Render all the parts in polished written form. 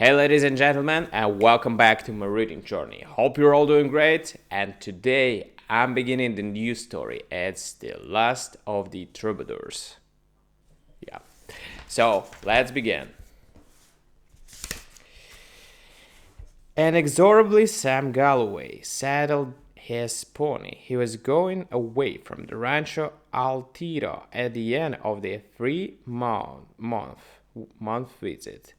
Hey, ladies and gentlemen, and welcome back to my reading journey. Hope you're all doing great. And today I'm beginning the new story. It's the last of the Troubadours. Yeah. So let's begin. Inexorably, Sam Galloway saddled his pony. He was going away from the Rancho Altito at the end of the 3 month visit.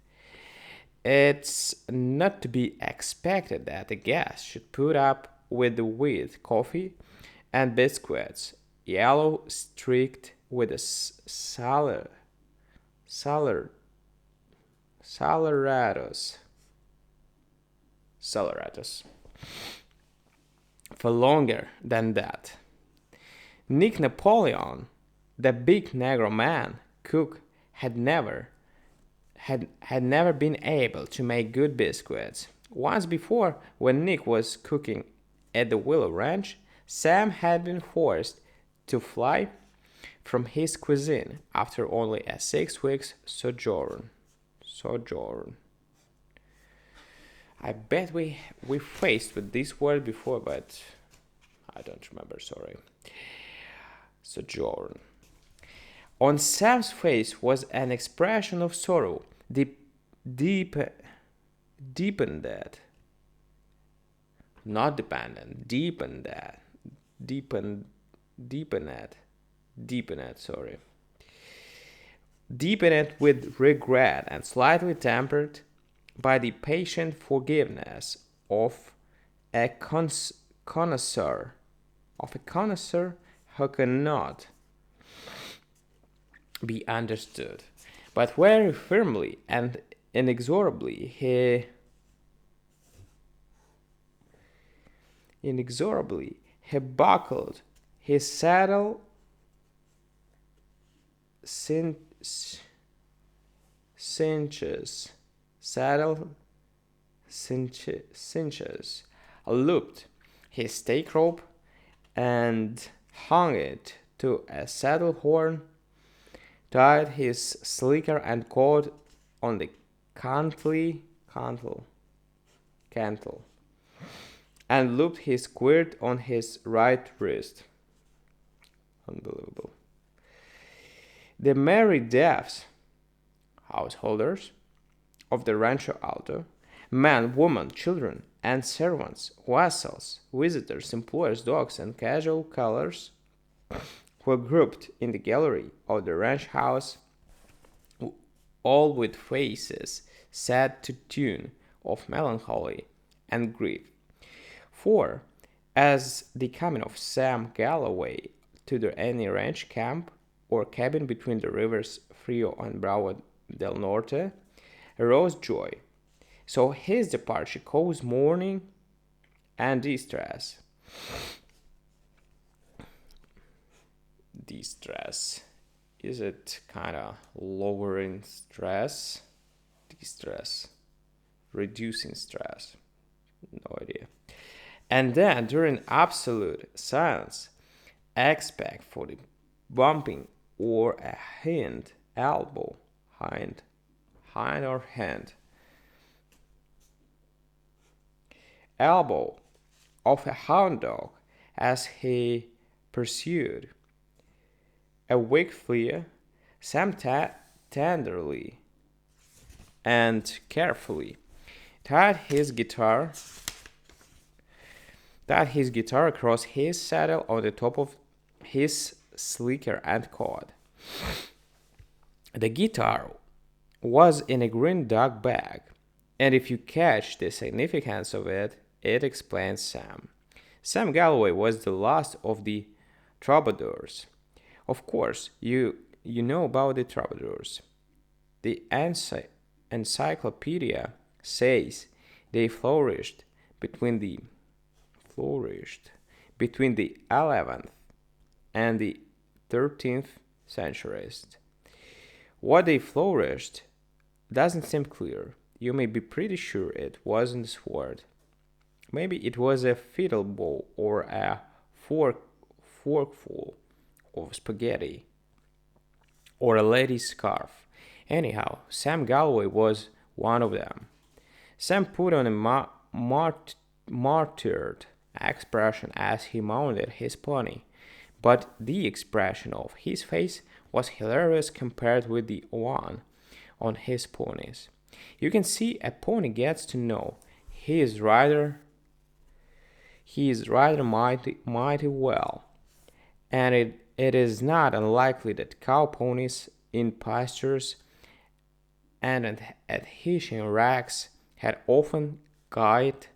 It's not to be expected that a guest should put up with the wheat coffee and biscuits, yellow streaked with a salad, saleratos, saleratos, for longer than that. Nick Napoleon, the big Negro man, cook, had never been able to make good biscuits. Once before, when Nick was cooking at the Willow Ranch, Sam had been forced to fly from his cuisine after only a 6 weeks sojourn. I bet we faced with this word before, but I don't remember. Sorry. Sojourn. On Sam's face was an expression of sorrow, deepened, not dependent, deepened, sorry. Deepened with regret and slightly tempered by the patient forgiveness of a connoisseur, who cannot be understood. But very firmly and inexorably he buckled his saddle cinches, looped his stake rope and hung it to a saddle horn, tied his slicker and cord on the cantle, and looped his quirt on his right wrist. Unbelievable. The merry deaths, householders, of the Rancho Alto, men, women, children, and servants, vassals, visitors, employers, dogs, and casual callers, were grouped in the gallery of the ranch house, all with faces sad to tune of melancholy and grief. For, as the coming of Sam Galloway to any ranch camp or cabin between the rivers Frio and Bravo del Norte arose joy, so his departure caused mourning and distress. Distress. Is it kind of lowering stress? Distress. Reducing stress. No idea. And then, during absolute silence, expect for the bumping or a hind elbow, hind or hand, elbow of a hound dog as he pursued a weak flea. Sam tenderly and carefully tied his guitar across his saddle on the top of his slicker and cord. The guitar was in a green dog bag, and if you catch the significance of it, it explains Sam. Sam Galloway was the last of the Troubadours. Of course, you know about the Troubadours. The encyclopedia says they flourished between the 11th and the 13th centuries. What they flourished doesn't seem clear. You may be pretty sure it wasn't a sword. Maybe it was a fiddle bow or a forkful of spaghetti or a lady's scarf. Anyhow, Sam Galloway was one of them. Sam put on a martyred expression as he mounted his pony, but the expression of his face was hilarious compared with the one on his ponies. You can see a pony gets to know his rider mighty well, and it is not unlikely that cow ponies in pastures and at hitching racks had often guide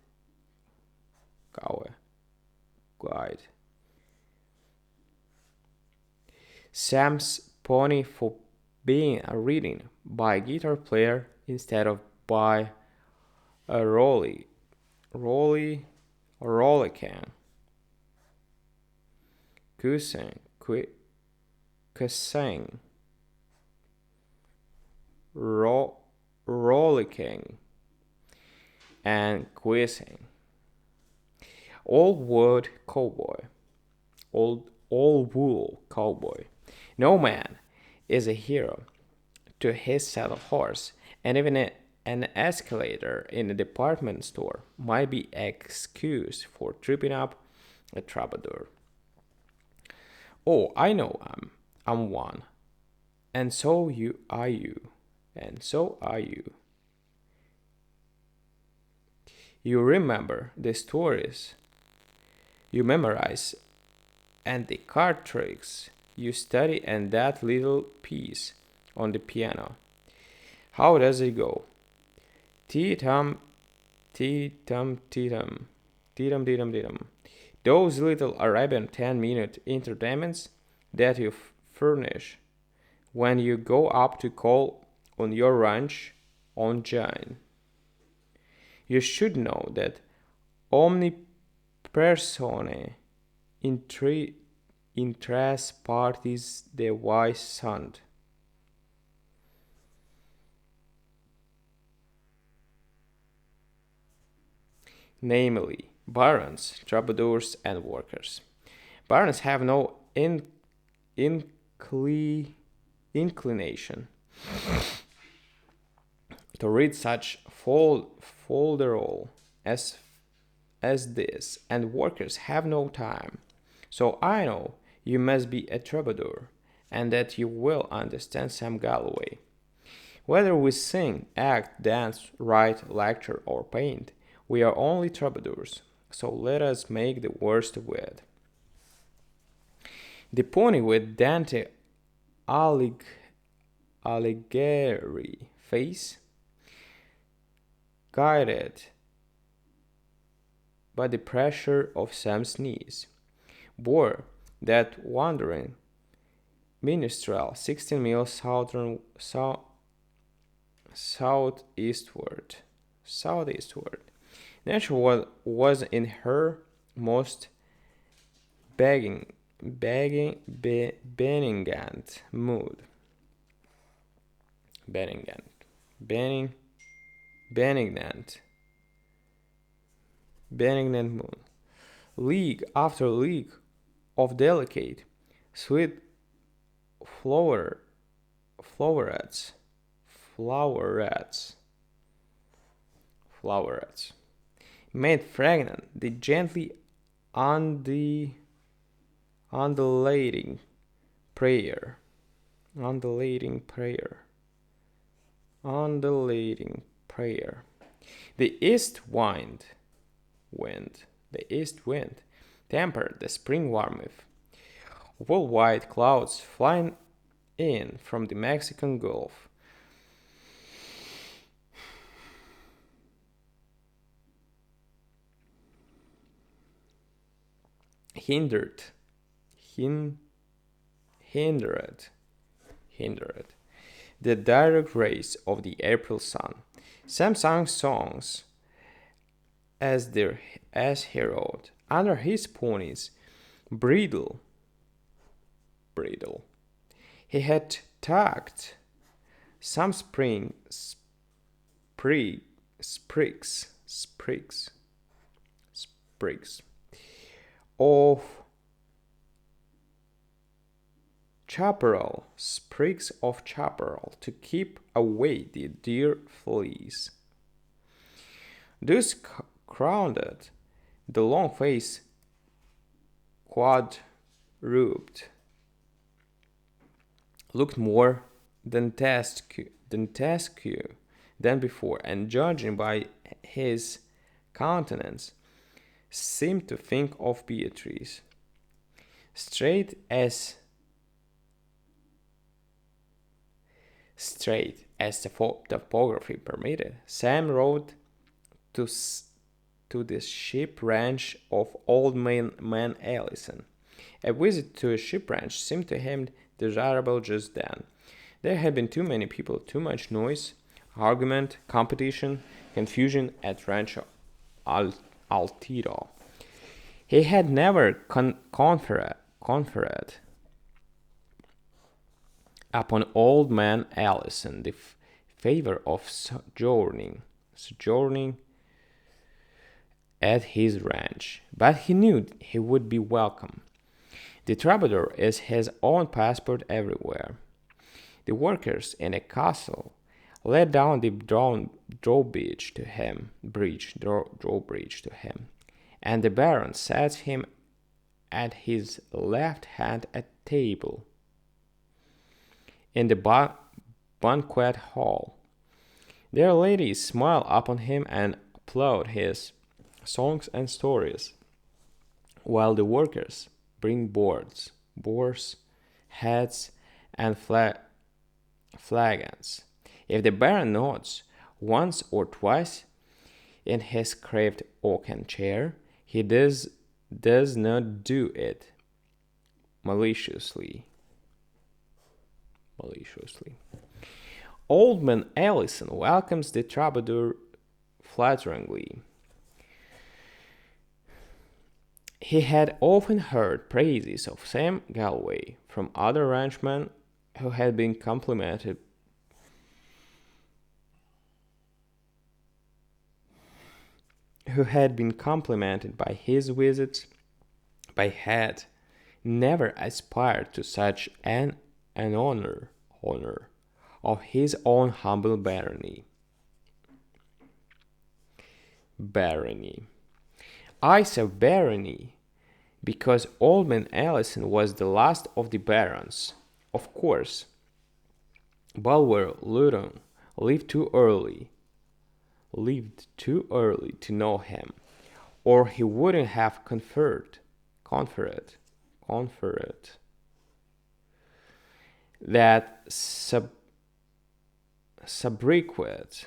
Sam's pony for being a reading by a guitar player instead of by a rollicking, cussing, cussing, rollicking, and quizzing. Old wood cowboy, old wool cowboy. No man is a hero to his saddle horse, and even an escalator in a department store might be excuse for tripping up a troubadour. Oh, I know I'm one, and so you are you, and so are you. You remember the stories you memorize and the card tricks you study and that little piece on the piano. How does it go? Tum, tum, tum, tum. Those little Arabian 10-minute entertainments that you furnish when you go up to call on your ranch on Jane. You should know that omni persone in tres parties de wise sunt. Namely, barons, troubadours, and workers. Barons have no inclination to read such folderol as this, and workers have no time. So I know you must be a troubadour, and that you will understand Sam Galloway. Whether we sing, act, dance, write, lecture, or paint, we are only troubadours, so let us make the worst of it. The pony with Dante Alighieri face, guided by the pressure of Sam's knees, bore that wandering minstrel 16 miles southeastward. Nature was in her most benignant mood. Benignant, benignant mood. League after league of delicate, sweet flowerets, flowerets, made fragrant the gently undulating prayer, undulating prayer, undulating prayer. The east wind tempered the spring warmth. Wool white clouds flying in from the Mexican Gulf. Hindered the direct rays of the April sun. Sam sang songs as he rode under his pony's bridle. He had tucked some sprigs of chaparral to keep away the deer fleas. Thus crowned, the long face quadruped looked more dantesque than before, and judging by his countenance, seemed to think of Beatrice. Straight as the topography permitted, Sam rode to to the sheep ranch of old man Allison. A visit to a sheep ranch seemed to him desirable just then. There had been too many people, too much noise, argument, competition, confusion at Rancho Altito. He had never conferred upon old man Allison the favor of sojourning at his ranch, but he knew he would be welcome. The troubadour is his own passport everywhere. The workers in a castle let down the drawbridge to him, and the baron sat him at his left hand at table in the banquet hall. Their ladies smile upon him and applaud his songs and stories, while the workers bring boards, hats, and flagons. If the baron nods once or twice in his carved oaken chair, he does not do it maliciously. Old man Allison welcomes the troubadour flatteringly. He had often heard praises of Sam Galloway from other ranchmen who had been complimented by his visits, but had never aspired to such an honor of his own humble barony. I say barony because old man Allison was the last of the barons. Of course, Bulwer Lytton lived too early to know him, or he wouldn't have conferred that sobriquet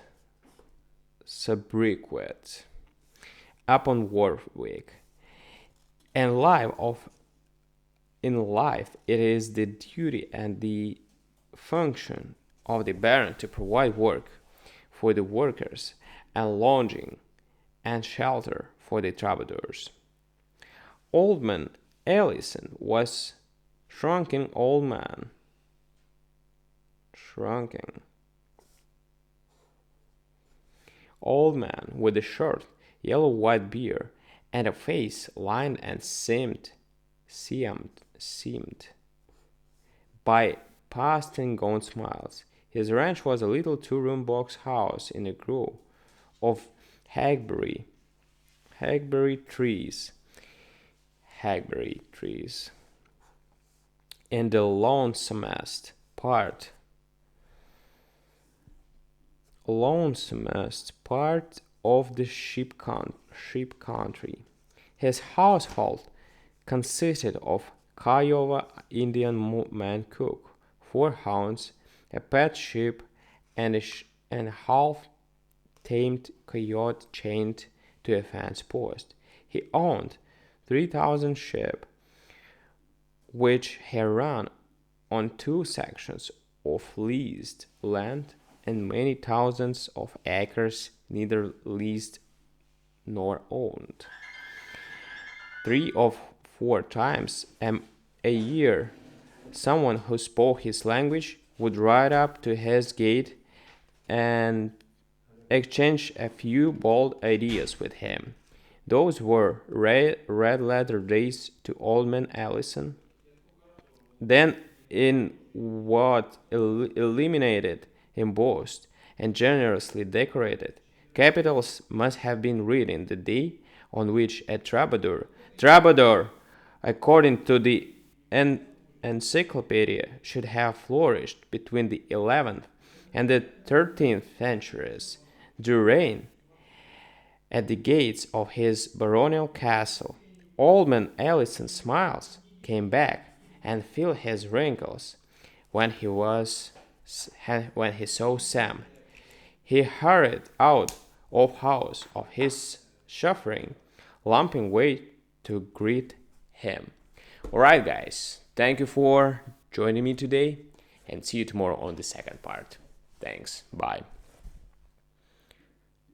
upon Warwick. In life, it is the duty and the function of the baron to provide work for the workers and lodging and shelter for the troubadours. Old man Allison was shrunken old man. Old man with a short yellow-white beard and a face lined and seamed by past and gone smiles. His ranch was a little two-room box house in a grove of hackberry trees. In the lonesomest part of the sheep country. His household consisted of Kiowa Indian man cook, 4 hounds, a pet sheep, and a half-tamed coyote chained to a fence post. He owned 3,000 sheep, which he ran on 2 sections of leased land and many thousands of acres neither leased nor owned. 3 or 4 times a year, someone who spoke his language would ride up to his gate and exchange a few bold ideas with him. Those were red letter days to old man Allison. Then, in what illuminated, embossed, and generously decorated Capitals must have been written the day on which a troubadour, according to the encyclopedia, should have flourished between the 11th and the 13th centuries. During at the gates of his baronial castle, old man Allison's smiles came back and filled his wrinkles when he saw Sam. He hurried out of house of his shuffling, lumping way to greet him. Alright guys, thank you for joining me today and see you tomorrow on the second part. Thanks. Bye.